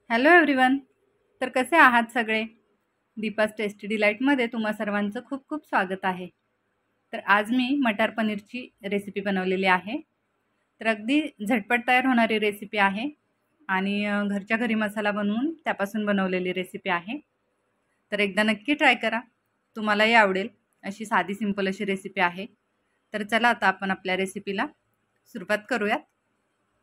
Hello everyone. तर कसे आहात सगळे? दीपास टेस्टी डिलाईटमध्ये तुम्हा सर्वांचं खूप खूप स्वागत आहे. तर आज मी मटार पनीरची रेसिपी बनवलेली आहे. तर अगदी झटपट तयार होणारी रेसिपी आहे आणि घरच्या घरी मसाला बनवून त्यापासून बनवलेली रेसिपी आहे. तर एकदा नक्की ट्राय करा, तुम्हालाही आवडेल. अशी साधी सिंपल अशी रेसिपी आहे. तर चला आता आपण आपल्या रेसिपीला सुरुवात करूयात.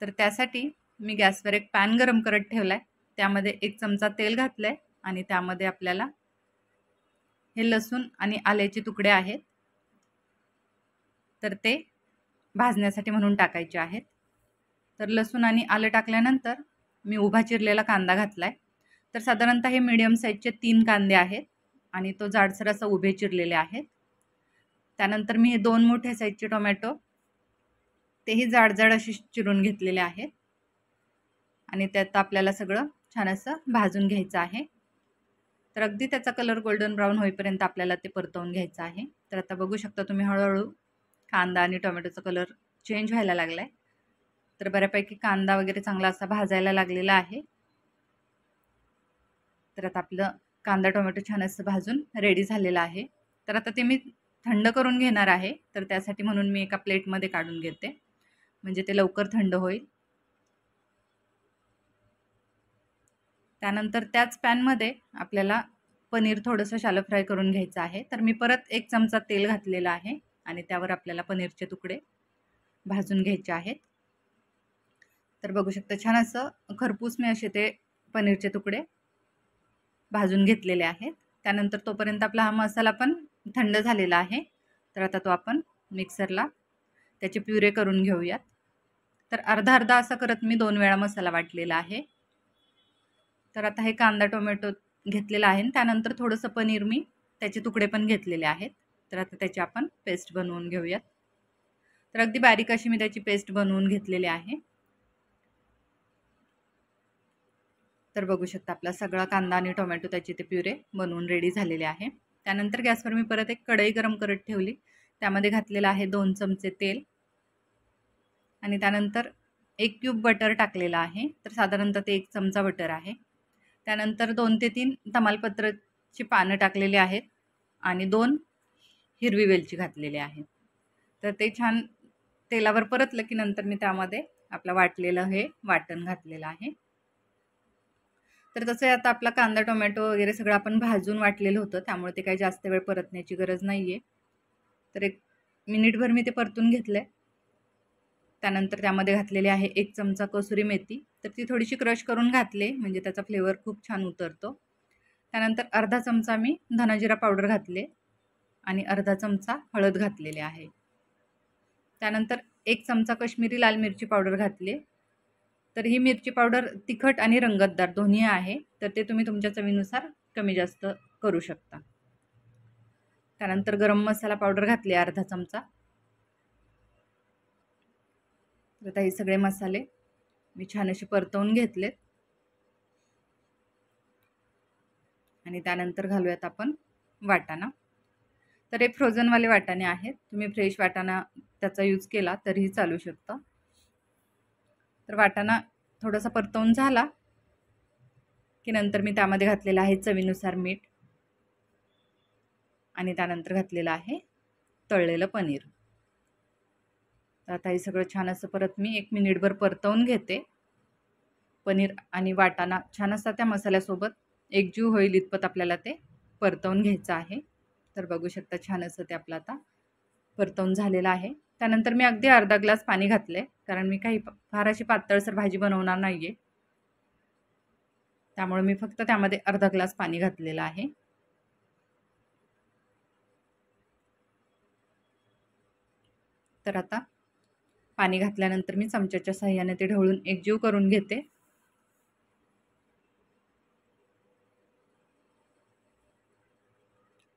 तर त्यासाठी मी गॅसवर एक पॅन गरम करत ठेवला आहे. त्यामध्ये 1 चमचा तेल घातलं आहे आणि त्यामध्ये आपल्याला हे लसूण आणि आल्याचे तुकडे आहेत, तर ते भाजण्यासाठी म्हणून टाकायचे आहेत. तर लसूण आणि आलं टाकल्यानंतर मी उभा चिरलेला कांदा घातला आहे. तर साधारणतः हे मीडियम साईजचे 3 कांदे आहेत आणि तो जाडसर असं उभे चिरलेले आहेत. त्यानंतर मी हे 2 मोठ्या साईजचे टोमॅटो तेही जाड जाड असे चिरून घेतलेले आहेत आणि त्यात आपल्याला सगळं छान असं भाजून घ्यायचं आहे. तर अगदी त्याचा कलर गोल्डन ब्राऊन होईपर्यंत आपल्याला ते परतवून घ्यायचं आहे. तर आता बघू शकता तुम्ही हळूहळू कांदा आणि टोमॅटोचा कलर चेंज व्हायला लागला आहे. तर बऱ्यापैकी कांदा वगैरे चांगला असा भाजायला लागलेला आहे. तर आता आपलं कांदा टोमॅटो छान असं भाजून रेडी झालेलं आहे. तर आता ते मी थंड करून घेणार आहे. तर त्यासाठी म्हणून मी एका प्लेटमध्ये काढून घेते, म्हणजे ते लवकर थंड होईल. त्यानंतर त्याच पॅनमध्ये आपल्याला पनीर थोडंसं शॅलो फ्राय करून घ्यायचं आहे. तर मी परत 1 चमचा तेल घातलेलं आहे आणि त्यावर आपल्याला पनीरचे तुकडे भाजून घ्यायचे आहेत. तर बघू शकता छान असं खरपूस मी असे ते पनीरचे तुकडे भाजून घेतलेले आहेत. त्यानंतर तोपर्यंत आपला हा मसाला पण थंड झालेला आहे. तर आता तो आपण मिक्सरला त्याचे प्युरे करून घेऊयात. तर अर्धा अर्धा असा करत मी 2 वेळा मसाला वाटलेला आहे. तर आता हे कांदा टोमॅटो घेतलेला आहे. त्यानंतर थोडंसं पनीर मी त्याचे तुकडे पण घेतलेले आहेत. तर आता त्याची आपण पेस्ट बनवून घेऊयात. तर अगदी बारीक अशी मी त्याची पेस्ट बनवून घेतलेली आहे. तर बघू शकता आपला सगळा कांदा आणि टोमॅटो त्याचे ते प्युरे बनवून रेडी झालेले आहे. त्यानंतर गॅसवर मी परत एक कढई गरम करत ठेवली. त्यामध्ये घातलेलं आहे 2 चमचे तेल आणि त्यानंतर 1 क्यूब बटर टाकलेला आहे. तर साधारणतः ते 1 चमचा बटर आहे. त्यानंतर 2 ते 3 तमालपत्राची पानं टाकलेली आहेत आणि 2 हिरवी वेलची घातलेली आहे. तर ते छान तेलावर परतलं की नंतर मी त्यामध्ये आपलं वाटलेलं हे वाटण घातलेलं आहे. तर तसं आता आपला कांदा टोमॅटो वगैरे सगळं आपण भाजून वाटलेलं होतं, त्यामुळे ते काही जास्त वेळ परतण्याची गरज नाही आहे. तर 1 मिनिटभर मी ते परतून घेतलं आहे. त्यानंतर त्यामध्ये घातलेली आहे 1 चमचा कसुरी मेथी. तर ती थोडीशी क्रश करून घातले, म्हणजे त्याचा फ्लेवर खूप छान उतरतो. त्यानंतर अर्धा चमचा मी धनाजिरा पावडर घातले आणि अर्धा चमचा हळद घातलेली आहे. त्यानंतर 1 चमचा काश्मीरी लाल मिरची पावडर घातली. तर ही मिरची पावडर तिखट आणि रंगतदार दोन्ही आहे. तर ते तुम्ही तुमच्या चवीनुसार कमी जास्त करू शकता. त्यानंतर गरम मसाला पावडर घातली अर्धा चमचा. तर आता हे सगळे मसाले मी छान असे परतवून घेतलेत आणि त्यानंतर घालूयात आपण वाटाणा. तर हे फ्रोझनवाले वाटाणे आहेत. तुम्ही फ्रेश वाटाणा त्याचा यूज केला तरीही चालू शकतं. तर वाटाणा थोडासा परतवून झाला की नंतर मी त्यामध्ये घातलेलं आहे चवीनुसार मीठ आणि त्यानंतर घातलेलं आहे तळलेलं पनीर. तर आता हे सगळं छान असं परत मी 1 मिनिटभर परतवून घेते. पनीर आणि वाटाणा छान असा त्या मसाल्यासोबत एकजीव होईल इतपत आपल्याला ते परतवून घ्यायचं आहे. तर बघू शकता छान असं ते आपलं आता परतवून झालेलं आहे. त्यानंतर मी अगदी अर्धा ग्लास पाणी घातले, कारण मी काही फार अशी पातळसर भाजी बनवणार नाही आहे. त्यामुळे मी फक्त त्यामध्ये अर्धा ग्लास पाणी घातलेलं आहे. तर आता पाणी घातल्यानंतर मी चमच्याच्या साहाय्याने ते ढवळून एकजीव करून घेते.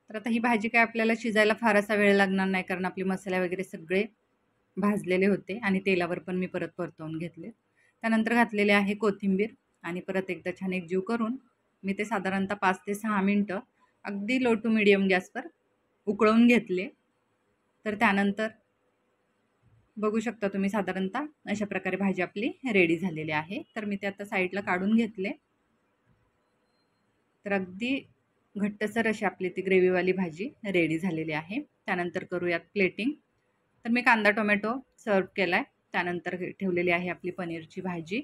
तर आता ही भाजी काय आपल्याला शिजायला फार असा वेळ लागणार नाही, कारण आपले मसाले वगैरे सगळे भाजलेले होते आणि तेलावर पण मी परत परतवून घेतले. त्यानंतर घातलेले आहे कोथिंबीर आणि परत एकदा छान एकजीव करून मी ते साधारणतः 5 ते 6 मिनिटं अगदी लो टू मीडियम गॅसवर उकळवून घेतले. तर त्यानंतर बघू शकता तुम्ही साधारणतः अशा प्रकारे भाजी आपली रेडी झालेली आहे. तर मी ते आता साईडला काढून घेतले तर अगदी घट्टसर अशी आपली ती ग्रेव्हीवाली भाजी रेडी झालेली आहे. त्यानंतर करूयात प्लेटिंग. तर मी कांदा टोमॅटो सर्व्ह केला आहे. त्यानंतर ठेवलेली आहे आपली पनीरची भाजी.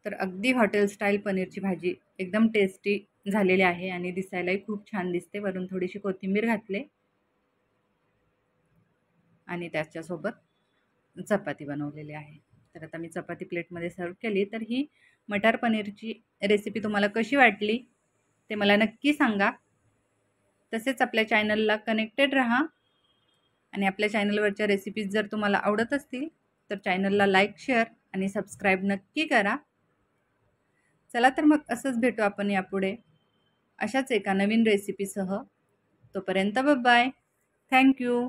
तर अगदी हॉटेल स्टाईल पनीरची भाजी एकदम टेस्टी झालेली आहे आणि दिसायलाही खूप छान दिसते. वरून थोडीशी कोथिंबीर घातले आणि त्याच्यासोबत चपाती बनवलेली आहे. तर आता मी चपाती प्लेटमध्ये सर्व्ह केली. तर ही मटार पनीरची रेसिपी तुम्हाला कशी वाटली ते मला नक्की सांगा. तसेच आपल्या चॅनलला कनेक्टेड राहा आणि आपल्या चॅनलवरच्या रेसिपीज जर तुम्हाला आवडत असतील तर चॅनलला लाईक, शेअर आणि सबस्क्राईब नक्की करा. चला तर मग असंच भेटू आपण यापुढे अशाच एका नवीन रेसिपीसह. तोपर्यंत बाय. Thank you.